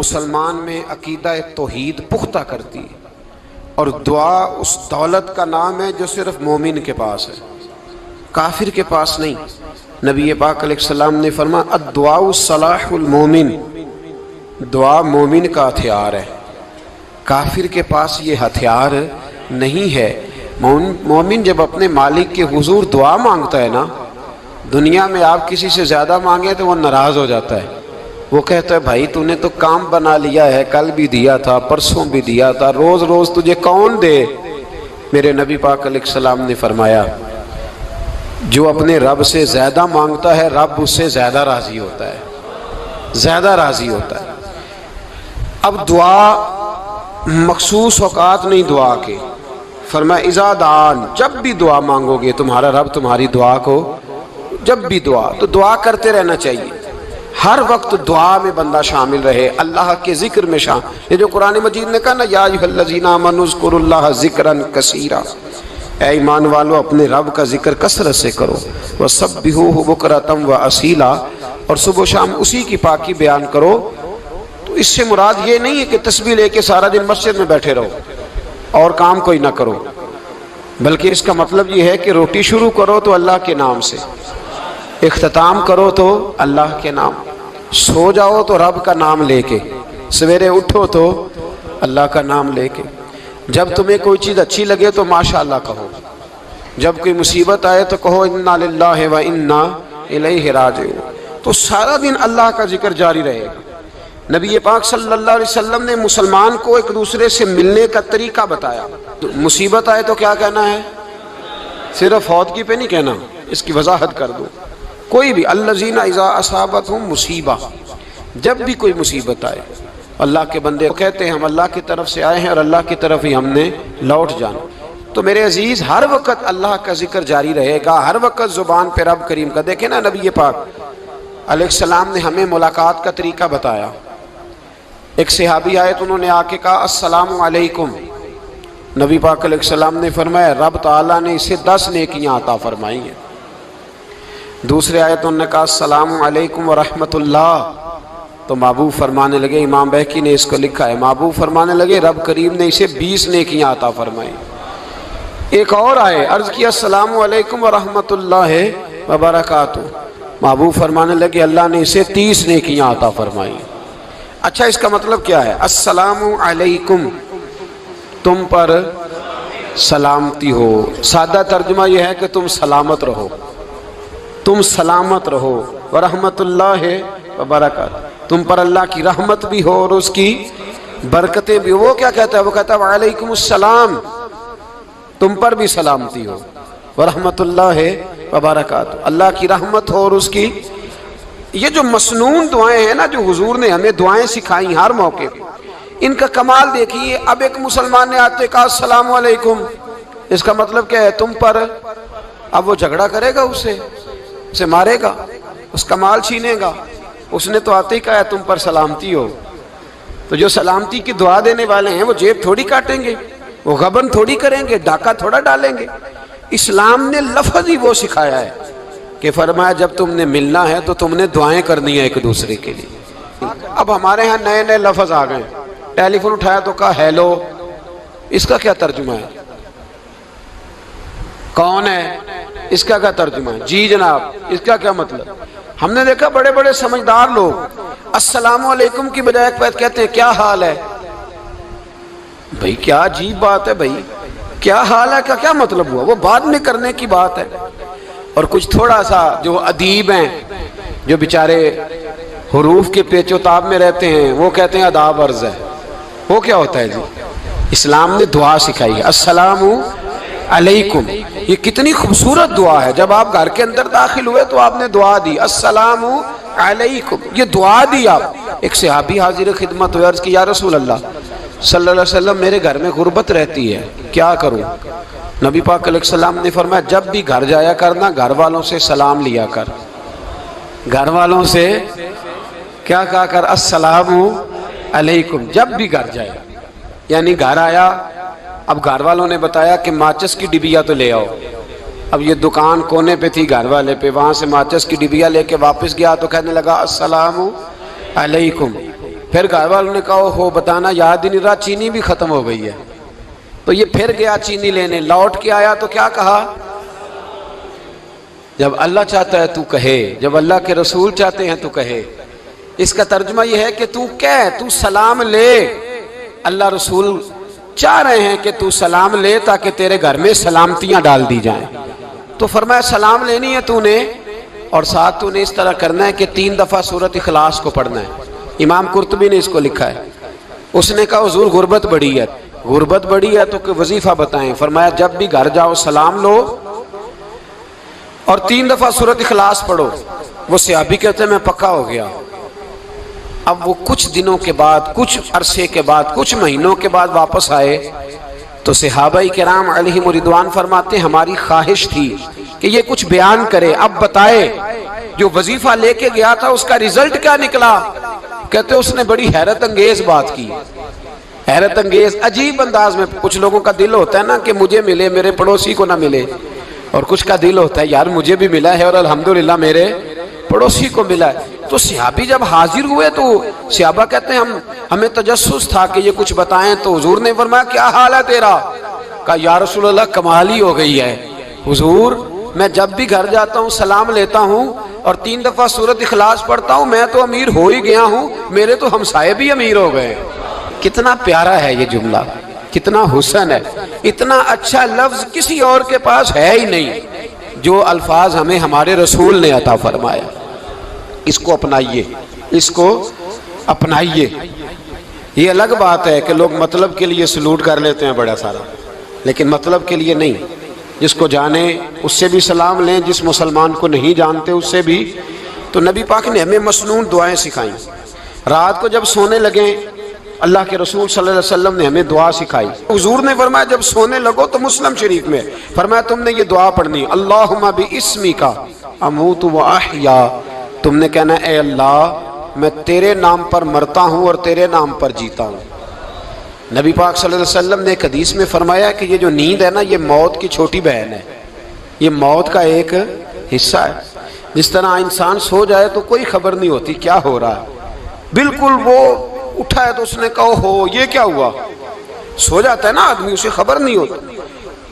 مسلمان میں عقیدہ توحید پختہ کرتی ہے، اور دعا اس دولت کا نام ہے جو صرف مومن کے پاس ہے، کافر کے پاس نہیں۔ نبی پاک علیہ السلام نے فرمایا الدعاء صلاح المومن، دعا مومن کا ہتھیار ہے، کافر کے پاس یہ ہتھیار نہیں ہے۔ مومن جب اپنے مالک کے حضور دعا مانگتا ہے نا، دنیا میں آپ کسی سے زیادہ مانگیں تو وہ ناراض ہو جاتا ہے، وہ کہتا ہے بھائی تو نے تو کام بنا لیا ہے، کل بھی دیا تھا، پرسوں بھی دیا تھا، روز روز تجھے کون دے؟ میرے نبی پاک علیہ السلام نے فرمایا جو اپنے رب سے زیادہ مانگتا ہے رب اس سے زیادہ راضی ہوتا ہے، زیادہ راضی ہوتا ہے۔ اب دعا مخصوص اوقات نہیں دعا کے، فرمایا اذا دعان، جب بھی دعا مانگو گے تمہارا رب تمہاری دعا کو، جب بھی دعا تو دعا کرتے رہنا چاہیے، ہر وقت دعا میں بندہ شامل رہے، اللہ کے ذکر میں شامل۔ یہ جو قرآن مجید نے کہا نا یا ایھا الذین آمنوا اذکروا اللہ ذکرا کثیرا، اے ایمان والو اپنے رب کا ذکر کثرت سے کرو، وسبحوہ بکرۃ واصیلا، اور صبح و شام اسی کی پاکی بیان کرو۔ تو اس سے مراد یہ نہیں ہے کہ تسبیح لے کے سارا دن مسجد میں بیٹھے رہو اور کام کوئی نہ کرو، بلکہ اس کا مطلب یہ ہے کہ روٹی شروع کرو تو اللہ کے نام سے، اختتام کرو تو اللہ کے نام، سو جاؤ تو رب کا نام لے کے، سویرے اٹھو تو اللہ کا نام لے کے، جب تمہیں کوئی چیز اچھی لگے تو ماشاءاللہ کہو، جب کوئی مصیبت آئے تو کہو انا للہ و انا الیہ راجعون۔ تو سارا دن اللہ کا ذکر جاری رہے گا۔ نبی پاک صلی اللہ علیہ وسلم نے مسلمان کو ایک دوسرے سے ملنے کا طریقہ بتایا۔ مصیبت آئے تو کیا کہنا ہے؟ صرف فوتگی پہ نہیں کہنا، اس کی وضاحت کر دو۔ کوئی بھی الذین اذا اصابتہم مصیبہ، جب بھی کوئی مصیبت آئے، اللہ کے بندے کہتے ہیں ہم اللہ کی طرف سے آئے ہیں اور اللہ کی طرف ہی ہم نے لوٹ جانا۔ تو میرے عزیز ہر وقت اللہ کا ذکر جاری رہے گا، ہر وقت زبان پہ رب کریم کا۔ دیکھیں نا نبی پاک علیہ السلام نے ہمیں ملاقات کا طریقہ بتایا۔ ایک صحابی آئے تو انہوں نے آ کے کہا السلام علیکم، نبی پاک علیہ السلام نے فرمایا رب تعالیٰ نے اسے 10 نیکیاں عطا فرمائی ہیں۔ دوسرے آئے تو انہوں نے کہا السلام علیکم ورحمۃ اللہ، تو محبوب فرمانے لگے، امام بہقی نے اس کو لکھا ہے، محبوب فرمانے لگے رب کریم نے اسے 20 نیکیاں عطا فرمائی۔ ایک اور آئے، عرض کیا السلام علیکم ورحمۃ اللہ وبرکاتہ، محبوب فرمانے لگے اللہ نے اسے 30 نیکیاں عطا فرمائی۔ اچھا اس کا مطلب کیا ہے؟ السلام علیکم، تم پر سلامتی ہو، سادہ ترجمہ یہ ہے کہ تم سلامت رہو، تم سلامت رہو، ورحمۃ اللہ وبرکاتہ، تم پر اللہ کی رحمت بھی ہو اور اس کی برکتیں بھی ہو۔ وہ کیا کہتا ہے؟ وہ کہتا ہے وعلیکم السلام، تم پر بھی سلامتی ہو، ورحمۃ اللہ وبرکاتہ، اللہ کی رحمت ہو اور اس کی۔ یہ جو مسنون دعائیں ہیں نا جو حضور نے ہمیں دعائیں سکھائیں ہر موقع پہ، ان کا کمال دیکھیے۔ اب ایک مسلمان نے آتے کہا السلام علیکم، اس کا مطلب کیا ہے؟ تم پر۔ اب وہ جھگڑا کرے گا، اسے مارے گا، اس کا مال چھینے گا؟ اس نے تو آتے ہی کہا ہے تم پر سلامتی ہو۔ تو جو سلامتی کی دعا دینے والے ہیں وہ جیب تھوڑی کاٹیں گے، وہ غبن تھوڑی کریں گے، ڈاکہ تھوڑا ڈالیں گے۔ اسلام نے لفظ ہی وہ سکھایا ہے کہ فرمایا جب تم نے ملنا ہے تو تم نے دعائیں کرنی ہیں ایک دوسرے کے لیے۔ اب ہمارے ہاں نئے نئے لفظ آ گئے، ٹیلی فون اٹھایا تو کہا ہیلو، اس کا کیا ترجمہ ہے؟ کون ہے؟ اس کا کیا ترجمہ ہے؟ جی جناب، اس کا کیا مطلب؟ ہم نے دیکھا بڑے بڑے سمجھدار لوگ السلام علیکم کی بجائے ایک بات کہتے ہیں کیا حال ہے؟ بھائی کیا عجیب بات ہے، بھائی کیا حال ہے کا کیا مطلب ہوا؟ وہ بعد میں کرنے کی بات ہے۔ اور کچھ تھوڑا سا جو ادیب ہیں، جو بیچارے حروف کے پیچ و تاب میں رہتے ہیں، وہ کہتے ہیں آداب عرض ہے۔ وہ کیا ہوتا ہے جی؟ اسلام نے دعا سکھائی ہے السلام علیکم، یہ کتنی خوبصورت دعا ہے۔ جب آپ گھر کے اندر داخل ہوئے تو آپ نے دعا دی السلام علیکم، یہ دعا دی آپ۔ ایک صحابی حاضر خدمت ہوئے، عرض کی یا رسول اللہ صلی اللہ علیہ وسلم میرے گھر میں غربت رہتی ہے، کیا کروں؟ نبی پاک علیہ السلام نے فرمایا جب بھی گھر جایا کرنا گھر والوں سے سلام لیا کر، گھر والوں سے کیا کہا کر؟ السلام علیکم، جب بھی گھر جائے۔ یعنی گھر آیا، اب گھر والوں نے بتایا کہ ماچس کی ڈبیا تو لے آؤ۔ اب یہ دکان کونے پہ تھی گھر والے پہ، وہاں سے ماچس کی ڈبیا لے کے واپس گیا تو کہنے لگا السلام علیکم۔ پھر گھر والوں نے کہا ہو بتانا یاد ہی نہیں رہا، چینی بھی ختم ہو گئی ہے۔ تو یہ پھر گیا چینی لینے، لوٹ کے آیا تو کیا کہا؟ جب اللہ چاہتا ہے تو کہے، جب اللہ کے رسول چاہتے ہیں تو کہے۔ اس کا ترجمہ یہ ہے کہ تو کہہ، تو سلام لے۔ اللہ رسول چاہ رہے ہیں کہ تو سلام لے تاکہ تیرے گھر میں سلامتیاں ڈال دی جائیں۔ تو فرمایا سلام لینی ہے تو نے، اور ساتھ تو نے اس طرح کرنا ہے کہ 3 دفعہ سورۃ اخلاص کو پڑھنا ہے۔ امام قرطبی نے اس کو لکھا ہے۔ اس نے کہا حضور غربت بڑی ہے، غربت بڑی ہے تو کہ وظیفہ بتائیں۔ فرمایا جب بھی گھر جاؤ سلام لو اور 3 دفعہ سورۃ اخلاص پڑھو۔ وہ صحابی کہتے ہیں میں پکا ہو گیا۔ اب وہ کچھ دنوں کے بعد، کچھ عرصے کے بعد، کچھ مہینوں کے بعد واپس آئے تو صحابہ کرام علیہم رضوان فرماتے ہیں ہماری خواہش تھی کہ یہ کچھ بیان کرے، اب بتائے جو وظیفہ لے کے گیا تھا اس کا رزلٹ کیا نکلا۔ کہتے اس نے بڑی حیرت انگیز بات کی، حیرت انگیز عجیب انداز میں۔ کچھ لوگوں کا دل ہوتا ہے نا کہ مجھے ملے میرے پڑوسی کو نہ ملے، اور کچھ کا دل ہوتا ہے یار مجھے بھی ملا ہے اور الحمدللہ میرے پڑوسی کو ملا ہے۔ تو صحابی جب حاضر ہوئے تو صحابہ کہتے ہیں ہمیں تجسس تھا کہ یہ کچھ بتائیں، تو حضور نے فرمایا کیا حال ہے تیرا؟ کہا یا رسول اللہ کمال ہی ہو گئی ہے حضور، میں جب بھی گھر جاتا ہوں سلام لیتا ہوں اور 3 دفعہ سورۃ اخلاص پڑھتا ہوں، میں تو امیر ہو ہی گیا ہوں، میرے تو ہمسائے بھی امیر ہو گئے۔ کتنا پیارا ہے یہ جملہ، کتنا حسن ہے۔ اتنا اچھا لفظ کسی اور کے پاس ہے ہی نہیں جو الفاظ ہمیں ہمارے رسول نے عطا فرمایا۔ اس کو اپنائیے، اس کو اپنائیے۔ یہ الگ بات ہے کہ لوگ مطلب کے لیے سلوٹ کر لیتے ہیں بڑا سارا، لیکن مطلب کے لیے نہیں۔ جس کو جانے اس سے بھی سلام لیں، جس مسلمان کو نہیں جانتے اس سے بھی۔ تو نبی پاک نے ہمیں مسنون دعائیں سکھائیں۔ رات کو جب سونے لگیں اللہ کے رسول صلی اللہ علیہ وسلم نے ہمیں دعا سکھائی۔ حضور نے فرمایا جب سونے لگو تو مسلم شریف میں فرمایا تم نے یہ دعا پڑھنی، اللہم باسمک اموت و احیا۔ تم نے کہنا اے اللہ میں تیرے نام پر مرتا ہوں اور تیرے نام پر جیتا ہوں۔ نبی پاک صلی اللہ علیہ وسلم نے ایک حدیث میں فرمایا کہ یہ جو نیند ہے نا یہ موت کی چھوٹی بہن ہے، یہ موت کا ایک حصہ ہے۔ جس طرح انسان سو جائے تو کوئی خبر نہیں ہوتی کیا ہو رہا ہے، بالکل وہ اٹھا ہے تو اس نے کہا ہو یہ کیا ہوا، سو جاتا ہے نا آدمی اسے خبر نہیں ہوتی،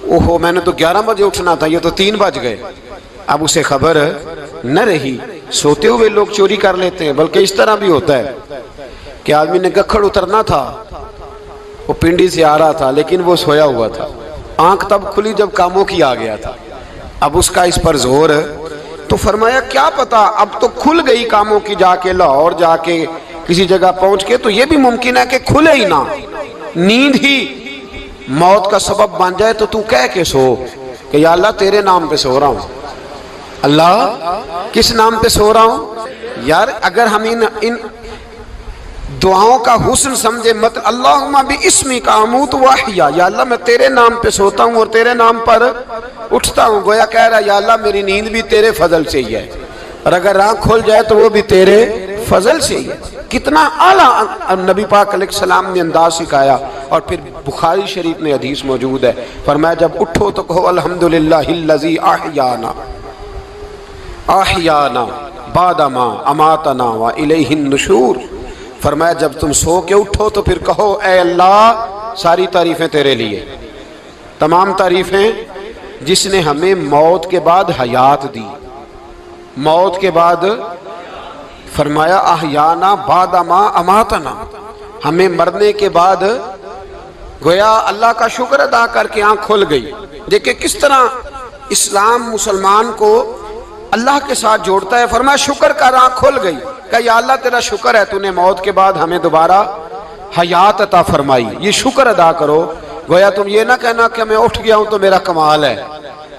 اوہو میں نے تو 11 بجے اٹھنا تھا یہ تو 3 بج گئے، اب اسے خبر نہ رہی۔ سوتے ہوئے لوگ چوری کر لیتے ہیں، بلکہ اس طرح بھی ہوتا ہے کہ آدمی نے گکھڑ اترنا تھا، وہ پنڈی سے آ رہا تھا لیکن وہ سویا ہوا تھا، آنکھ تب کھلی جب کاموں کی آ گیا تھا، اب اس کا اس پر زور ہے۔ تو فرمایا کیا پتا اب تو کھل گئی کاموں کی، جا کے لاہور جا کے کسی جگہ پہنچ کے، تو یہ بھی ممکن ہے کہ کھلے ہی نہ، نیند ہی موت کا سبب بن جائے۔ تو تو کہہ کے سو کہ یا اللہ تیرے نام پہ سو رہا ہوں، اللہ کس نام پہ سو رہا ہوں۔ یار اگر ہم ان دعاؤں کا حسن سمجھے مت، اللہم باسمک اموت و احیا، یا اللہ میں تیرے نام پہ سوتا ہوں اور تیرے نام پر اٹھتا ہوں، گویا کہہ رہا یا اللہ میری نیند بھی تیرے فضل سے ہی ہے، اور اگر آنکھ کھل جائے تو وہ بھی تیرے فضل سے ہی ہے۔ کتنا اعلیٰ نبی پاک علیہ السلام نے انداز سکھایا۔ اور پھر بخاری شریف میں حدیث موجود ہے، فرمایا جب اٹھو تو کہو الحمدللہ الذی احیانا احیانا بعد ما اماتنا والیہ النشور۔ فرمایا جب تم سو کے اٹھو تو پھر کہو اے اللہ ساری تعریفیں تیرے لیے، تمام تعریفیں جس نے ہمیں موت کے بعد حیات دی، موت کے بعد فرمایا احیانا بعد ما اماتنا، ہمیں مرنے کے بعد گویا اللہ کا شکر ادا کر کے آنکھ کھل گئی۔ دیکھیں کس طرح اسلام مسلمان کو اللہ کے ساتھ جوڑتا ہے۔ فرمایا شکر کر، آنکھ کھل گئی، کہ یا اللہ تیرا شکر ہے تو نے موت کے بعد ہمیں دوبارہ حیات عطا فرمائی، یہ شکر ادا کرو۔ گویا تم یہ نہ کہنا کہ میں اٹھ گیا ہوں تو میرا کمال ہے،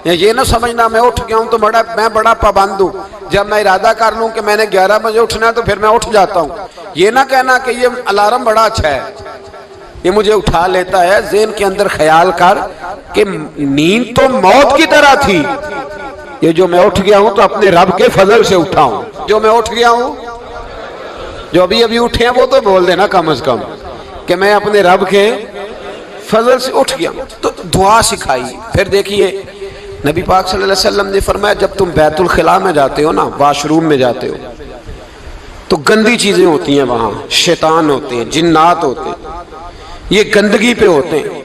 یہ نہ سمجھنا میں اٹھ گیا ہوں تو میں بڑا پابند ہوں، جب میں ارادہ کر لوں کہ میں نے 11 بجے اٹھنا ہے تو پھر میں اٹھ جاتا ہوں۔ یہ نہ کہنا کہ یہ الارم بڑا اچھا ہے، یہ مجھے اٹھا لیتا ہے۔ ذہن کے اندر خیال کر کہ نیند تو موت کی طرح تھی، یہ جو میں اٹھ گیا ہوں تو اپنے رب کے فضل سے اٹھا ہوں، جو میں اٹھ گیا ہوں، جو ابھی اٹھے ہیں وہ تو بول دینا کم از کم کہ میں اپنے رب کے فضل سے اٹھ گیا ہوں۔ تو دعا سکھائی۔ پھر دیکھیے نبی پاک صلی اللہ علیہ وسلم نے فرمایا جب تم بیت الخلاء میں جاتے ہو نا، واش روم میں جاتے ہو، تو گندی چیزیں ہوتی ہیں وہاں، شیطان ہوتے ہیں، جنات ہوتے ہیں، یہ گندگی پہ ہوتے ہیں۔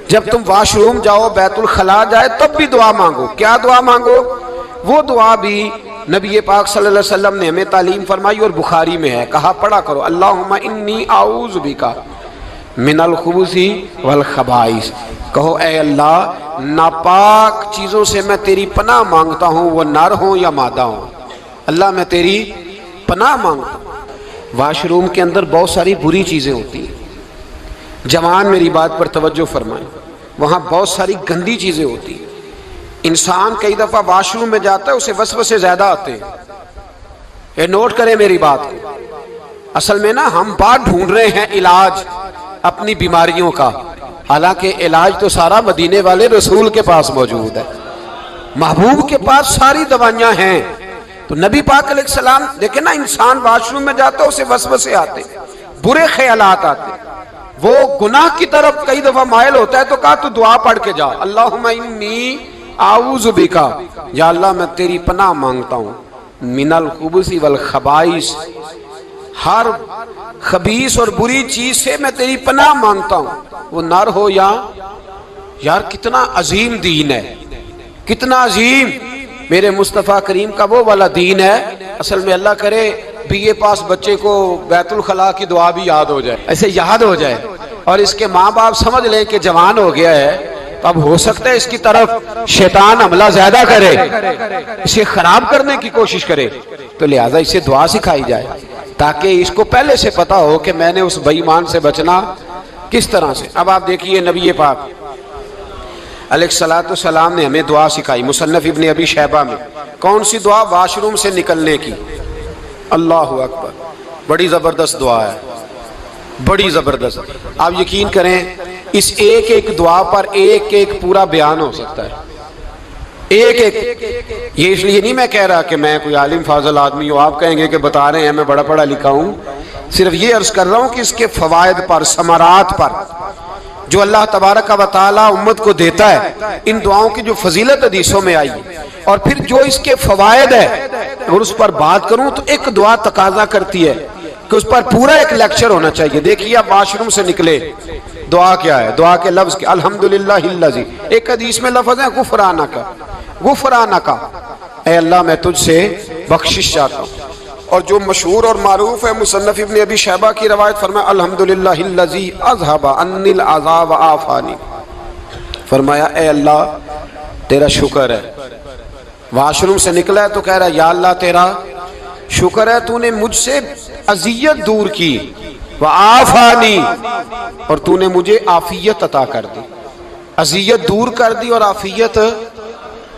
جب تم واش روم جاؤ، بیت الخلا جائے، تب بھی دعا مانگو۔ کیا دعا مانگو؟ وہ دعا بھی نبی پاک صلی اللہ علیہ وسلم نے ہمیں تعلیم فرمائی اور بخاری میں ہے، کہا پڑھا کرو اللہم انی اعوذ بک من الخبث والخبائث۔ کہو اے اللہ ناپاک چیزوں سے میں تیری پناہ مانگتا ہوں، وہ نر ہوں یا مادہ ہوں۔ اللہ میں تیری پناہ مانگتا ہوں۔ واش روم کے اندر بہت ساری بری چیزیں ہوتی ہیں، جوان میری بات پر توجہ فرمائیں، وہاں بہت ساری گندی چیزیں ہوتی ہیں۔ انسان کئی دفعہ واش روم میں جاتا ہے، اسے وسوسے زیادہ آتے ہیں، یہ نوٹ کریں میری بات کو۔ اصل میں نا ہم بات ڈھونڈ رہے ہیں علاج اپنی بیماریوں کا، حالانکہ علاج تو سارا مدینے والے رسول کے پاس موجود ہے، محبوب کے پاس ساری دوائیاں ہیں۔ تو نبی پاک علیہ السلام دیکھیں نا، انسان واش روم میں جاتا ہے اسے وسوسے آتے، برے خیالات آتے، وہ گناہ کی طرف کئی دفعہ مائل ہوتا ہے، تو کہا تو دعا پڑھ کے جا، اللہم انی اعوذ بکا، یا اللہ میں تیری پناہ مانگتا ہوں، من الخبث والخبائث، ہر خبیث اور بری چیز سے میں تیری پناہ مانگتا ہوں، وہ نر ہو یا یار کتنا عظیم دین ہے، کتنا عظیم میرے مصطفیٰ کریم کا وہ والا دین ہے۔ اصل میں اللہ کرے بی اے پاس بچے کو بیت الخلا کی دعا بھی یاد ہو جائے، ایسے یاد ہو جائے، اور اس کے ماں باپ سمجھ لیں کہ جوان ہو گیا ہے، تو اب ہو سکتا ہے اس کی طرف شیطان حملہ زیادہ کرے، اسے خراب کرنے کی کوشش کرے، تو لہٰذا اسے دعا سکھائی جائے تاکہ اس کو پہلے سے پتا ہو کہ میں نے اس بے ایمان سے بچنا کس طرح سے۔ اب آپ دیکھیے نبی پاک علیہ السلام نے ہمیں دعا سکھائی، مصنف ابن ابی شیبہ میں۔ کون سی دعا؟ واش روم سے نکلنے کی۔ اللہ اکبر، بڑی زبردست دعا ہے، بڑی زبردست۔ آپ یقین کریں اس ایک ایک دعا پر ایک ایک پورا بیان ہو سکتا ہے، ایک ایک۔ یہ اس لیے نہیں میں کہہ رہا کہ میں کوئی عالم فاضل آدمی ہوں، آپ کہیں گے کہ بتا رہے ہیں میں بڑا پڑھا لکھا ہوں، صرف یہ عرض کر رہا ہوں کہ اس کے فوائد پر، ثمرات پر جو اللہ تبارک و تعالی امت کو دیتا ہے، ان دعاؤں کی جو فضیلت حدیثوں میں آئی، اور پھر جو اس کے فوائد ہے، اگر اس پر بات کروں تو ایک دعا تقاضا کرتی ہے کہ اس پر پورا ایک لیکچر ہونا چاہیے۔ دیکھیے آپ واش روم سے نکلے، دعا کیا ہے؟ دعا کے لفظ کے الحمدللہ الذی، ایک حدیث میں لفظ ہے غفرانک، غفرانک، اے اللہ میں تجھ سے بخشش چاہتا ہوں۔ اور جو مشہور اور معروف ہے مصنف ابن ابی شیبہ کی روایت، فرمایا الحمدللہ الذی اذھب عنی العذاب وعافانی، فرمایا اے اللہ تیرا شکر ہے، واش روم سے نکلا ہے تو کہہ رہا ہے یا اللہ تیرا شکر ہے، تو نے مجھ سے اذیت دور کی، وعافانی، اور تو نے مجھے عافیت عطا کر دی، اذیت دور کر دی اور عافیت۔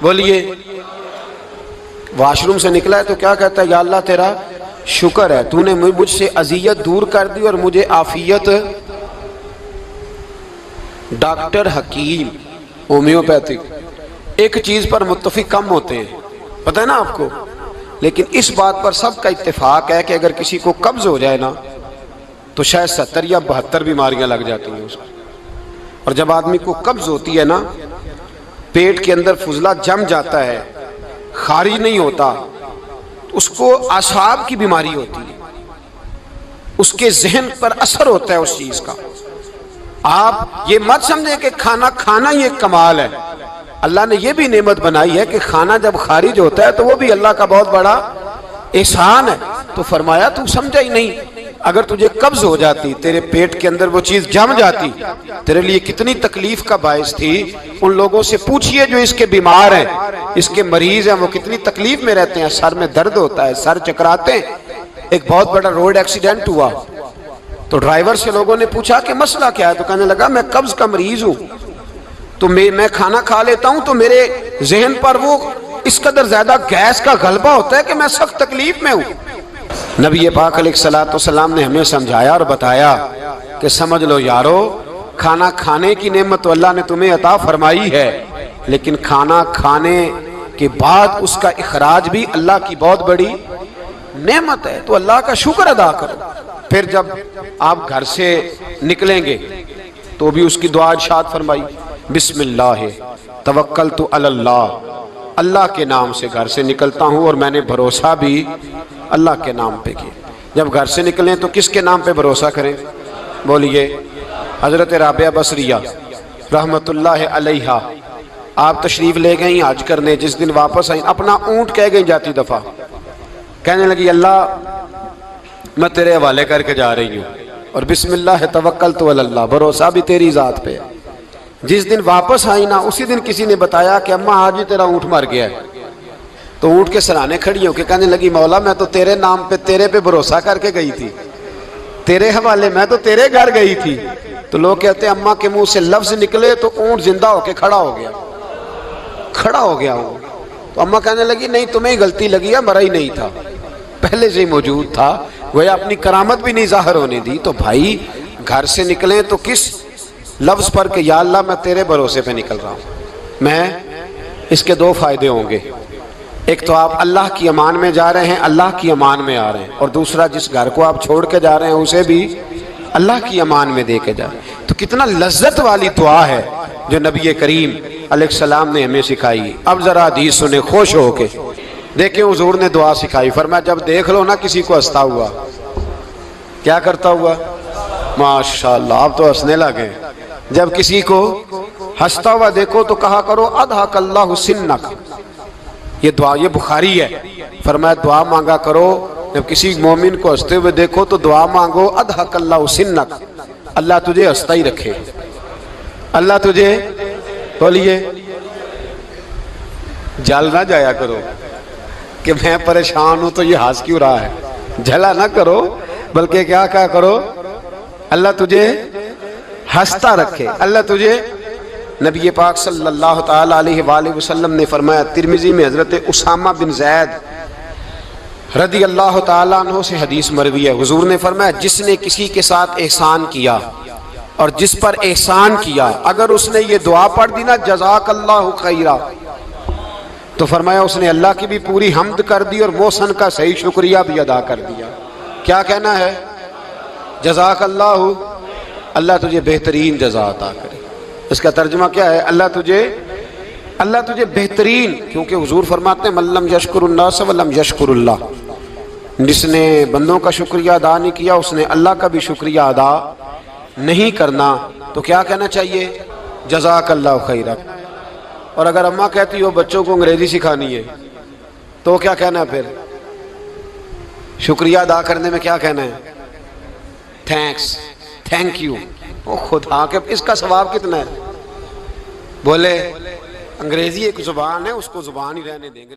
بولیے واش روم سے نکلا ہے تو کیا کہتا ہے؟ یا اللہ تیرا شکر ہے، تو نے مجھ سے اذیت دور کر دی اور مجھے عافیت۔ ڈاکٹر حکیم ہومیوپیتھک ایک چیز پر متفق کم ہوتے ہیں، پتہ ہے نا آپ کو، لیکن اس بات پر سب کا اتفاق ہے کہ اگر کسی کو قبض ہو جائے نا تو شاید 70 یا 72 بیماریاں لگ جاتی ہیں اس کو۔ اور جب آدمی کو قبض ہوتی ہے نا، پیٹ کے اندر فضلہ جم جاتا ہے، خارج نہیں ہوتا، اس کو اعصاب کی بیماری ہوتی ہے، اس کے ذہن پر اثر ہوتا ہے اس چیز کا۔ آپ یہ مت سمجھیں کہ کھانا کھانا یہ کمال ہے، اللہ نے یہ بھی نعمت بنائی ہے کہ کھانا جب خارج ہوتا ہے تو وہ بھی اللہ کا بہت بڑا احسان ہے۔ تو فرمایا تو سمجھا ہی نہیں، اگر تجھے قبض ہو جاتی، تیرے پیٹ کے اندر وہ چیز جم جاتی، تیرے لیے کتنی تکلیف کا باعث تھی۔ ان لوگوں سے پوچھئے جو اس کے بیمار ہیں، اس کے مریض ہیں، وہ کتنی تکلیف میں رہتے ہیں، سر میں درد ہوتا ہے، سر چکراتے ہیں۔ ایک بہت بڑا روڈ ایکسیڈنٹ ہوا تو ڈرائیور سے لوگوں نے پوچھا کہ مسئلہ کیا ہے، تو کہنے لگا میں قبض کا مریض ہوں، تو میں کھانا کھا لیتا ہوں تو میرے ذہن پر وہ اس قدر زیادہ گیس کا غلبہ ہوتا ہے کہ میں سخت تکلیف میں ہوں۔ نبی پاک علیہ السلام نے ہمیں سمجھایا اور بتایا کہ سمجھ لو یارو، کھانا کھانے کی نعمت تو اللہ نے تمہیں عطا فرمائی ہے، لیکن کھانا کھانے کے بعد اس کا اخراج بھی اللہ کی بہت بڑی نعمت ہے، تو اللہ کا شکر ادا کرو۔ پھر جب آپ گھر سے نکلیں گے تو بھی اس کی دعا ارشاد فرمائی، بسم اللہ توکلت علی اللہ، اللہ کے نام سے گھر سے نکلتا ہوں اور میں نے بھروسہ بھی اللہ کے نام پہ کیا۔ جب گھر سے نکلیں تو کس کے نام پہ بھروسہ کریں؟ بولیے حضرت رابعہ بصریہ رحمت اللہ علیہا، آپ تشریف لے گئیں حج کرنے، جس دن واپس آئیں اپنا اونٹ کہہ گئی جاتی دفعہ، کہنے لگی اللہ میں تیرے حوالے کر کے جا رہی ہوں، اور بسم اللہ توکلت علی اللہ، بھروسہ بھی تیری ذات پہ۔ جس دن واپس آئی نا اسی دن کسی نے بتایا کہ اماں آج ہی تیرا اونٹ مر گیا ہے، تو اونٹ کے سرانے کھڑی ہو کے کہنے لگی مولا میں تو تیرے نام پہ تیرے پہ بھروسہ کر کے گئی تھی، تیرے حوالے، میں تو تیرے گھر گئی تھی۔ تو لوگ کہتے ہیں اماں کے منہ سے لفظ نکلے تو اونٹ زندہ ہو کے کھڑا ہو گیا، کھڑا ہو گیا ہوں۔ تو اماں کہنے لگی نہیں تمہیں غلطی لگی ہے، مرا ہی نہیں تھا، پہلے سے ہی موجود تھا، وہ اپنی کرامت بھی نہیں ظاہر ہونے دی۔ تو بھائی گھر سے نکلیں تو کس لفظ پر کہ یا اللہ میں تیرے بھروسے پہ نکل رہا ہوں میں، اس کے دو فائدے ہوں گے، ایک تو آپ اللہ کی امان میں جا رہے ہیں، اللہ کی امان میں آ رہے ہیں، اور دوسرا جس گھر کو آپ چھوڑ کے جا رہے ہیں اسے بھی اللہ کی امان میں دے کے جا رہے ہیں۔ تو کتنا لذت والی دعا ہے جو نبی کریم علیہ السلام نے ہمیں سکھائی۔ اب ذرا حدیث سنیں خوش ہو کے، دیکھیں حضور نے دعا سکھائی، فرمایا جب دیکھ لو نا کسی کو ہنستا ہوا، کیا کرتا ہوا؟ ماشاءاللہ آپ تو ہنسنے لگے۔ جب کسی کو ہنستا ہوا دیکھو تو کہا کرو اضحک اللہ سنک، یہ دعا یہ بخاری ہے، فرمایا دعا مانگا کرو جب کسی مومن کو ہنستے ہوئے دیکھو تو دعا مانگو اضحک اللہ سنک، اللہ تجھے ہنستا ہی رکھے، اللہ تجھے، بولیے جل نہ جایا کرو کہ میں پریشان ہوں تو یہ ہنس کیوں رہا ہے، جھلا نہ کرو، بلکہ کیا کہا کرو اللہ تجھے ہنستا رکھے، اللہ تجھے۔ نبی پاک صلی اللہ تعالی علیہ وآلہ وسلم نے فرمایا، ترمذی میں حضرت اسامہ بن زید رضی اللہ تعالیٰ عنہ سے حدیث مروی ہے، حضور نے فرمایا جس نے کسی کے ساتھ احسان کیا اور جس پر احسان کیا، اگر اس نے یہ دعا پڑھ دی نا جزاک اللہ خیرہ، تو فرمایا اس نے اللہ کی بھی پوری حمد کر دی اور محسن کا صحیح شکریہ بھی ادا کر دیا۔ کیا کہنا ہے؟ جزاک اللہ، اللہ تجھے بہترین جزا عطا کرے۔ اس کا ترجمہ کیا ہے؟ اللہ تجھے بہترین، کیونکہ حضور فرماتے ہیں من لم یشکر الناس ولم یشکر اللہ، جس نے بندوں کا شکریہ ادا نہیں کیا اس نے اللہ کا بھی شکریہ ادا نہیں کرنا۔ تو کیا کہنا چاہیے؟ جزاک اللہ خیرہ۔ اور اگر اماں کہتی ہو بچوں کو انگریزی سکھانی ہے تو کیا کہنا ہے؟ پھر شکریہ ادا کرنے میں کیا کہنا ہے؟ Thanks, thank you. او خدا کے اس کا ثواب کتنا ہے؟ بولے انگریزی ایک زبان ہے، اس کو زبان ہی رہنے دیں گے۔